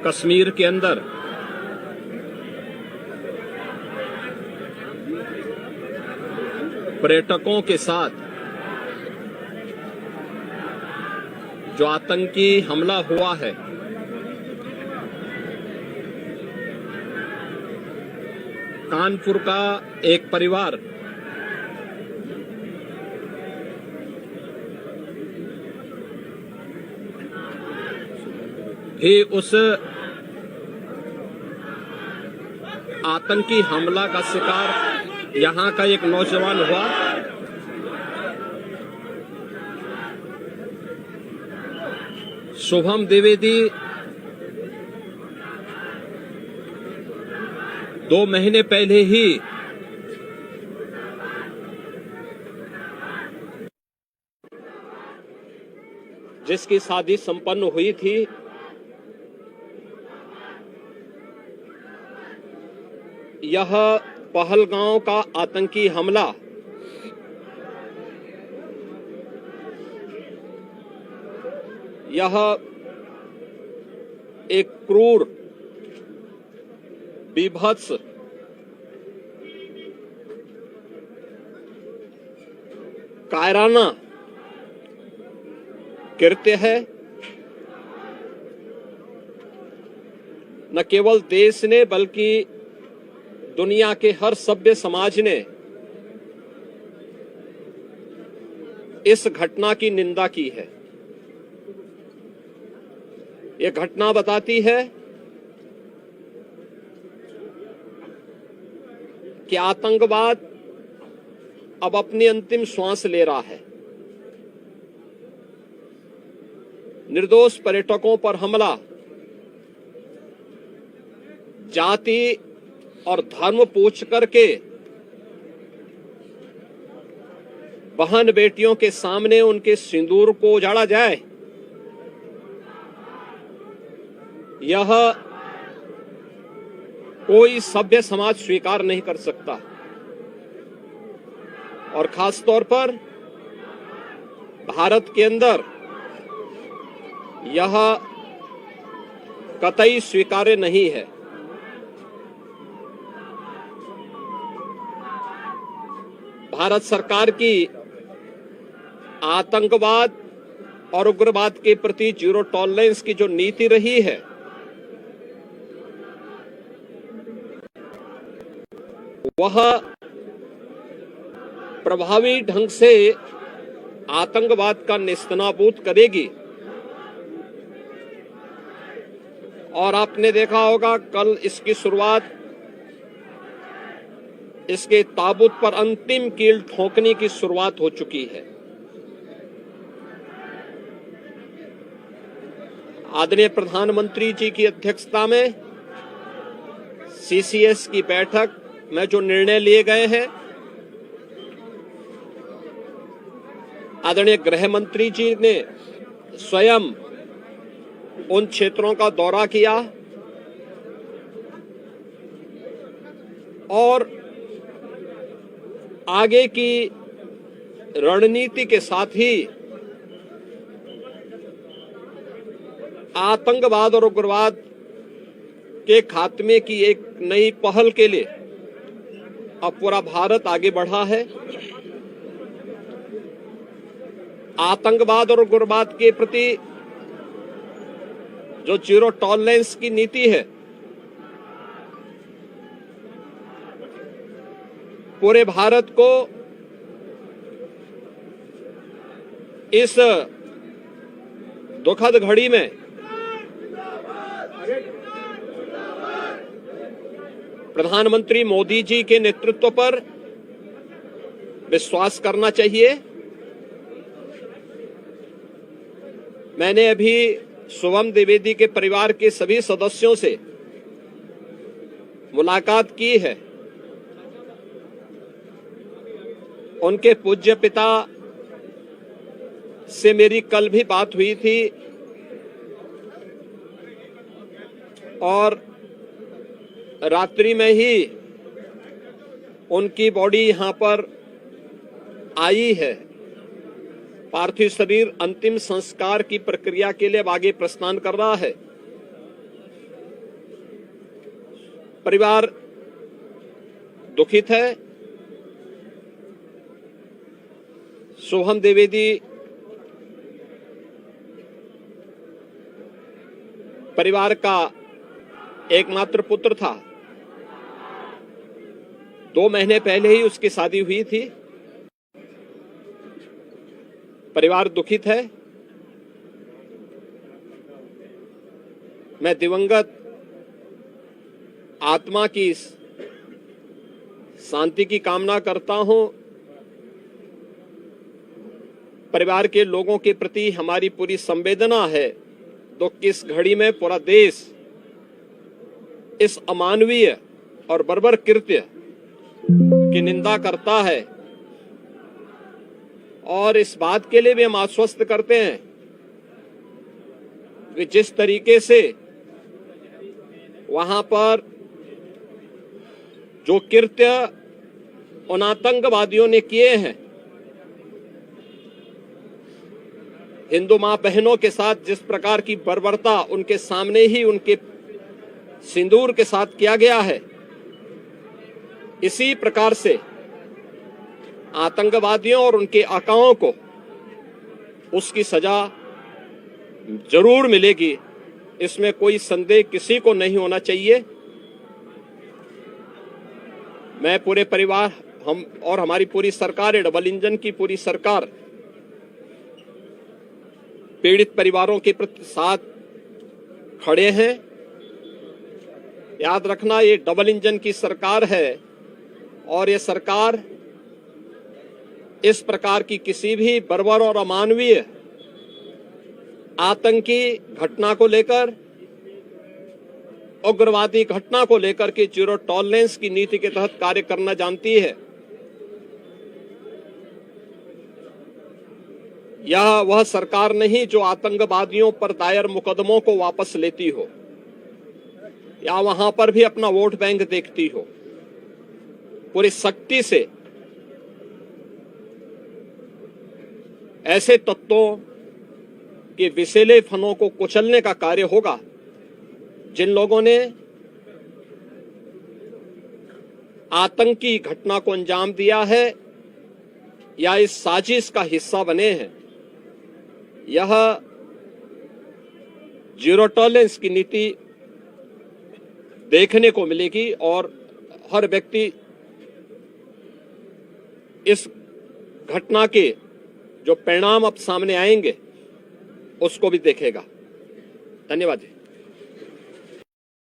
कश्मीर के अंदर पर्यटकों के साथ जो आतंकी हमला हुआ है, कानपुर का एक परिवार भी उस आतंकी हमला का शिकार यहां का एक नौजवान हुआ। शुभम द्विवेदी 2 महीने पहले ही जिसकी शादी संपन्न हुई थी, यह पहलगांव का आतंकी हमला यह एक क्रूर, बीभत्स, कायराना कृत्य है। न केवल देश ने बल्कि दुनिया के हर सभ्य समाज ने इस घटना की निंदा की है। यह घटना बताती है कि आतंकवाद अब अपनी अंतिम श्वास ले रहा है। निर्दोष पर्यटकों पर हमला जाति और धर्म पूछ करके बहन बेटियों के सामने उनके सिंदूर को उजाड़ा जाए, यह कोई सभ्य समाज स्वीकार नहीं कर सकता। और खास तौर पर भारत के अंदर यह कतई स्वीकार्य नहीं है। भारत सरकार की आतंकवाद और उग्रवाद के प्रति जीरो टॉलरेंस की जो नीति रही है, वह प्रभावी ढंग से आतंकवाद का नेस्तनाबूद करेगी। और आपने देखा होगा कल इसकी शुरुआत, इसके ताबूत पर अंतिम कील ठोकने की शुरुआत हो चुकी है। आदरणीय प्रधानमंत्री जी की अध्यक्षता में सीसीएस की बैठक में जो निर्णय लिए गए हैं, आदरणीय गृह मंत्री जी ने स्वयं उन क्षेत्रों का दौरा किया और आगे की रणनीति के साथ ही आतंकवाद और उग्रवाद के खात्मे की एक नई पहल के लिए अब पूरा भारत आगे बढ़ा है। आतंकवाद और उग्रवाद के प्रति जो जीरो टॉलरेंस की नीति है, पूरे भारत को इस दुखद घड़ी में प्रधानमंत्री मोदी जी के नेतृत्व पर विश्वास करना चाहिए। मैंने अभी शुभम द्विवेदी के परिवार के सभी सदस्यों से मुलाकात की है। उनके पूज्य पिता से मेरी कल भी बात हुई थी और रात्रि में ही उनकी बॉडी यहां पर आई है। पार्थिव शरीर अंतिम संस्कार की प्रक्रिया के लिए अब आगे प्रस्थान कर रहा है। परिवार दुखित है। शुभम द्विवेदी परिवार का एकमात्र पुत्र था। 2 महीने पहले ही उसकी शादी हुई थी। परिवार दुखित है। मैं दिवंगत आत्मा की शांति की कामना करता हूं। परिवार के लोगों के प्रति हमारी पूरी संवेदना है। तो किस घड़ी में पूरा देश इस अमानवीय और बर्बर कृत्य की निंदा करता है, और इस बात के लिए भी हम आश्वस्त करते हैं कि जिस तरीके से वहां पर जो कृत्य उन आतंकवादियों ने किए हैं, हिंदू मां बहनों के साथ जिस प्रकार की बर्बरता उनके सामने ही उनके सिंदूर के साथ किया गया है, इसी प्रकार से आतंकवादियों और उनके आकाओं को उसकी सजा जरूर मिलेगी। इसमें कोई संदेह किसी को नहीं होना चाहिए। मैं पूरे परिवार, हम और हमारी पूरी सरकार, डबल इंजन की पूरी सरकार पीड़ित परिवारों के प्रति साथ खड़े हैं। याद रखना, ये डबल इंजन की सरकार है और ये सरकार इस प्रकार की किसी भी बर्बर और अमानवीय आतंकी घटना को लेकर, उग्रवादी घटना को लेकर के जीरो टॉलरेंस की नीति के तहत कार्य करना जानती है। यह वह सरकार नहीं जो आतंकवादियों पर दायर मुकदमों को वापस लेती हो या वहां पर भी अपना वोट बैंक देखती हो। पूरी सख्ती से ऐसे तत्वों के विषैले फनों को कुचलने का कार्य होगा जिन लोगों ने आतंकी घटना को अंजाम दिया है या इस साजिश का हिस्सा बने हैं। यह जीरो टॉलरेंस की नीति देखने को मिलेगी और हर व्यक्ति इस घटना के जो परिणाम अब सामने आएंगे उसको भी देखेगा। धन्यवाद जी।